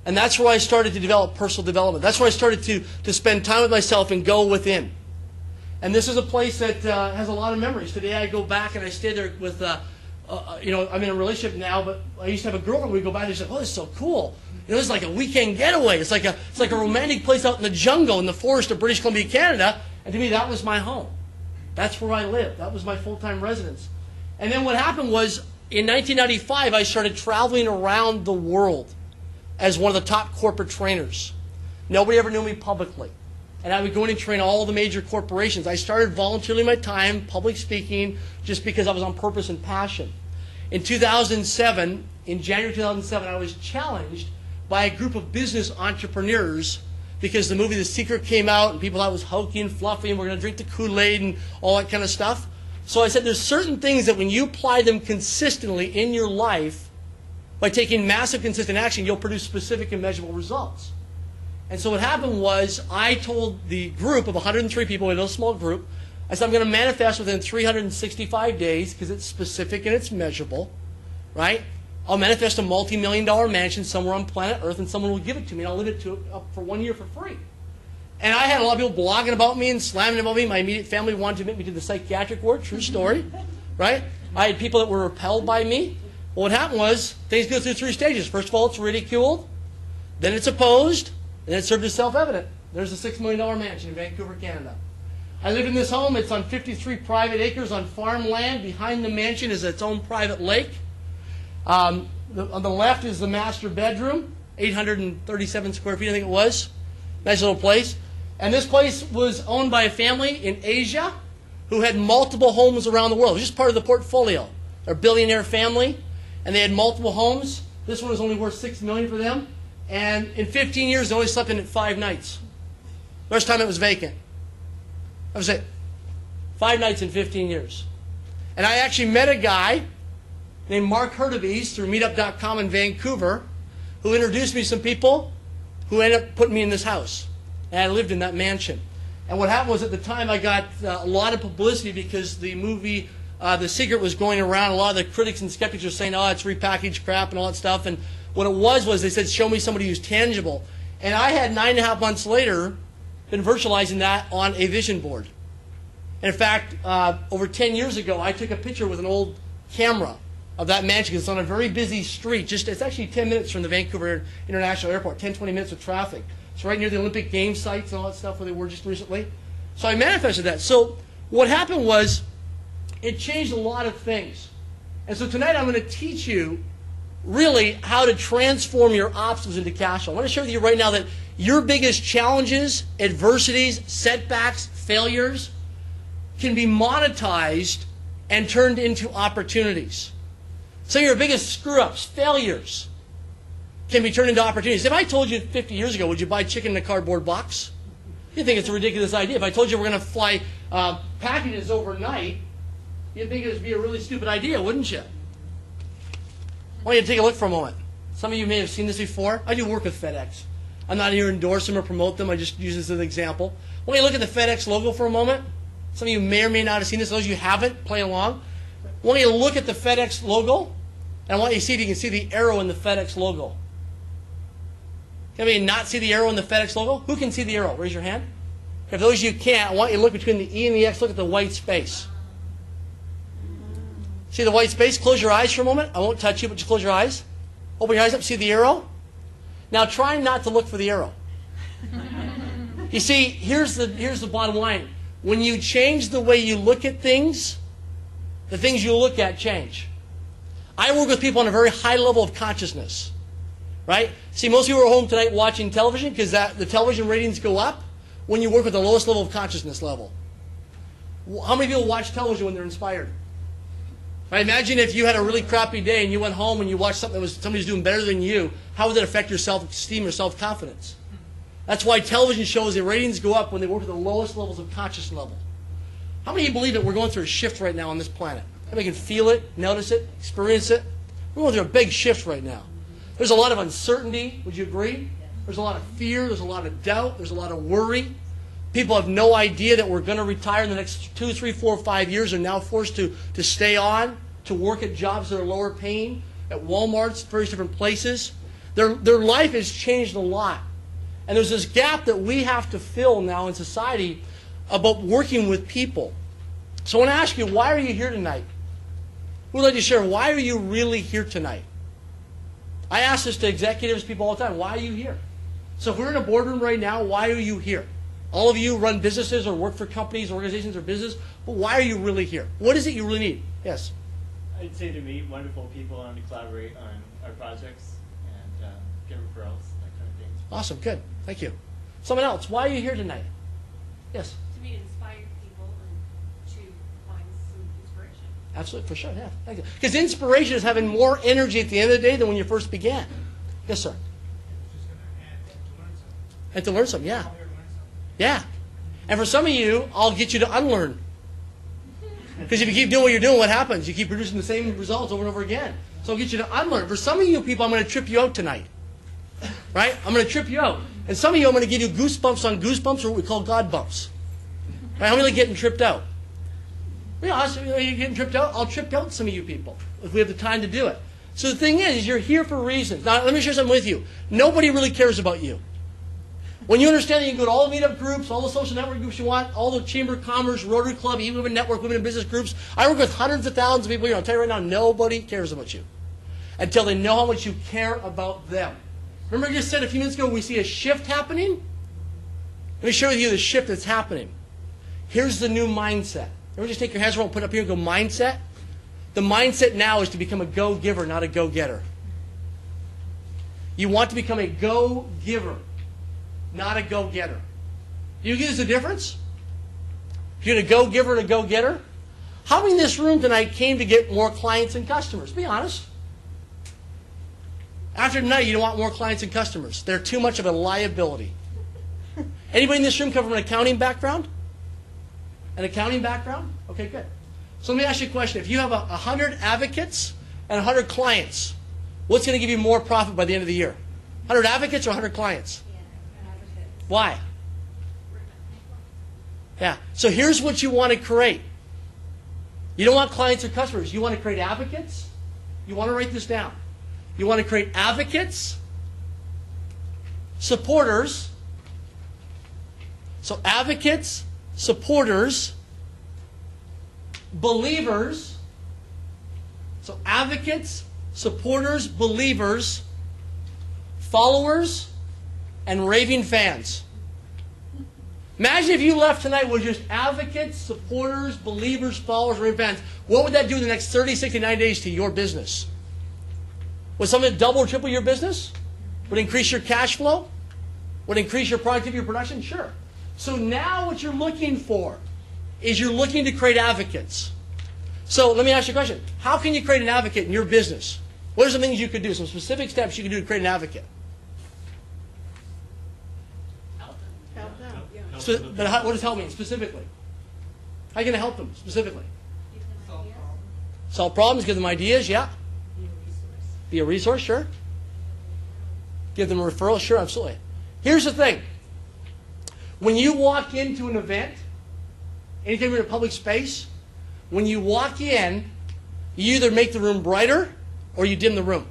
And that's where I started to develop personal development. That's where I started to spend time with myself and go within. And this is a place that has a lot of memories. Today I go back and I stay there with, you know, I'm in a relationship now, but I used to have a girlfriend. We'd go back and she'd say, oh, this is so cool. You know, this is like a weekend getaway. It's like a romantic place out in the jungle in the forest of British Columbia, Canada. And to me, that was my home. That's where I lived. That was my full-time residence. And then what happened was, in 1995, I started traveling around the world as one of the top corporate trainers. Nobody ever knew me publicly. And I would go in and train all the major corporations. I started volunteering my time, public speaking, just because I was on purpose and passion. In 2007, in January 2007, I was challenged by a group of business entrepreneurs because the movie The Secret came out and people thought it was hokey and fluffy and we're going to drink the Kool-Aid and all that kind of stuff. So I said there's certain things that when you apply them consistently in your life, by taking massive consistent action, you'll produce specific and measurable results. And so what happened was I told the group of 103 people, a little small group, I said I'm going to manifest within 365 days because it's specific and it's measurable, right? I'll manifest a multi-million-dollar mansion somewhere on planet Earth and someone will give it to me and I'll live it up for 1 year for free. And I had a lot of people blogging about me and slamming about me. My immediate family wanted to admit me to the psychiatric ward, true story, right? I had people that were repelled by me. Well, what happened was things go through 3 stages. First of all, it's ridiculed, then it's opposed, and then it's served as self-evident. There's a $6 million mansion in Vancouver, Canada. I live in this home. It's on 53 private acres on farmland. Behind the mansion is its own private lake. On the left is the master bedroom, 837 square feet, I think it was. Nice little place. And this place was owned by a family in Asia who had multiple homes around the world. It was just part of the portfolio. They're a billionaire family, and they had multiple homes. This one was only worth $6 million for them. And in 15 years, they only slept in it 5 nights. The rest of the time it was vacant. That was it. 5 nights in 15 years. And I actually met a guy named Mark Hurtubise through meetup.com in Vancouver who introduced me to some people who ended up putting me in this house. And I lived in that mansion. And what happened was at the time I got a lot of publicity because the movie The Secret was going around. A lot of the critics and skeptics were saying, oh, it's repackaged crap and all that stuff. And what it was they said, show me somebody who's tangible. And I had 9.5 months later been virtualizing that on a vision board. And in fact, over 10 years ago, I took a picture with an old camera of that mansion. It's on a very busy street. It's actually 10 minutes from the Vancouver International Airport, 10, 20 minutes of traffic. It's right near the Olympic Games sites and all that stuff where they were just recently. So I manifested that. So what happened was it changed a lot of things. And so tonight I'm going to teach you really how to transform your obstacles into cash flow. I want to share with you right now that your biggest challenges, adversities, setbacks, failures can be monetized and turned into opportunities. So your biggest screw-ups, failures, can be turned into opportunities. If I told you 50 years ago, would you buy chicken in a cardboard box? You'd think it's a ridiculous idea. If I told you we're going to fly packages overnight, you'd think it would be a really stupid idea, wouldn't you? I want you to take a look for a moment. Some of you may have seen this before. I do work with FedEx. I'm not here to endorse them or promote them. I just use this as an example. I want you to look at the FedEx logo for a moment. Some of you may or may not have seen this. Those of you who haven't, play along. I want you to look at the FedEx logo, and I want you to see if you can see the arrow in the FedEx logo. Can anybody not see the arrow in the FedEx logo? Who can see the arrow? Raise your hand. If those of you can't, I want you to look between the E and the X. Look at the white space. See the white space? Close your eyes for a moment. I won't touch you, but just close your eyes. Open your eyes up. See the arrow? Now try not to look for the arrow. You see, here's the bottom line. When you change the way you look at things, the things you look at change. I work with people on a very high level of consciousness. Right? See, most people are home tonight watching television because the television ratings go up when you work with the lowest level of consciousness level. How many people watch television when they're inspired? Right? Imagine if you had a really crappy day and you went home and you watched something that somebody's doing better than you. How would that affect your self-esteem or self-confidence? That's why television shows the ratings go up when they work with the lowest levels of consciousness level. How many of you believe that we're going through a shift right now on this planet? Everybody can feel it, notice it, experience it. We're going through a big shift right now. There's a lot of uncertainty, would you agree? There's a lot of fear, there's a lot of doubt, there's a lot of worry. People have no idea that we're going to retire in the next 2, 3, 4, 5 years, and now forced to stay on, to work at jobs that are lower paying, at Walmarts, various different places. Their life has changed a lot. And there's this gap that we have to fill now in society about working with people. So I want to ask you, why are you here tonight? Who would like to share, why are you really here tonight? I ask this to executives, people all the time, why are you here? So if we're in a boardroom right now, why are you here? All of you run businesses or work for companies, organizations, or business, but why are you really here? What is it you really need? Yes? I'd say to meet wonderful people and to collaborate on our projects and get referrals, that kind of thing. Awesome, good. Thank you. Someone else, why are you here tonight? Yes? To meet inspired people and to find some inspiration. Absolutely, for sure, yeah. Thank you. Because inspiration is having more energy at the end of the day than when you first began. Yes, sir? Just going to add to learn something. And to learn something, yeah. Come here to learn something. Yeah. And for some of you, I'll get you to unlearn. Because if you keep doing what you're doing, what happens? You keep producing the same results over and over again. So I'll get you to unlearn. For some of you people, I'm going to trip you out tonight. Right? I'm going to trip you out. And some of you, I'm going to give you goosebumps on goosebumps, or what we call God bumps. Right? How many like getting tripped out? Be honest, are you getting tripped out? I'll trip out some of you people if we have the time to do it. So the thing is you're here for reasons. Now, let me share something with you. Nobody really cares about you. When you understand that you can go to all the meetup groups, all the social network groups you want, all the Chamber of Commerce, Rotary Club, E-Women Network, Women in Business groups, I work with hundreds of thousands of people here. I'll tell you right now, nobody cares about you until they know how much you care about them. Remember I just said a few minutes ago we see a shift happening? Let me share with you the shift that's happening. Here's the new mindset. Everyone just take your hands around and put it up here and go mindset. The mindset now is to become a go-giver, not a go-getter. You want to become a go-giver, not a go-getter. You get the difference? You're a go-giver and a go-getter? How many in this room tonight came to get more clients and customers? Be honest. After tonight, you don't want more clients and customers. They're too much of a liability. Anybody in this room come from an accounting background? An accounting background? Okay, good. So let me ask you a question. If you have 100 advocates and 100 clients, what's going to give you more profit by the end of the year? 100 advocates or 100 clients? Why? Yeah. So here's what you want to create. You don't want clients or customers. You want to create advocates. You want to write this down. You want to create advocates, supporters. So advocates, supporters, believers. So advocates, supporters, believers, followers, and raving fans. Imagine if you left tonight with just advocates, supporters, believers, followers, raving fans. What would that do in the next 30, 60, 90 days to your business? Would something double or triple your business? Would it increase your cash flow? Would it increase your productivity, your production? Sure. So now what you're looking for is you're looking to create advocates. So let me ask you a question. How can you create an advocate in your business? What are some things you could do? Some specific steps you can do to create an advocate? Help them. Yeah. So, but how, what does help mean specifically? How can I help them specifically? Give them ideas. Solve problems, give them ideas, yeah. Be a resource, sure. Give them a referral, sure, absolutely. Here's the thing. When you walk into an event, anytime you're in a public space, when you walk in, you either make the room brighter or you dim the room.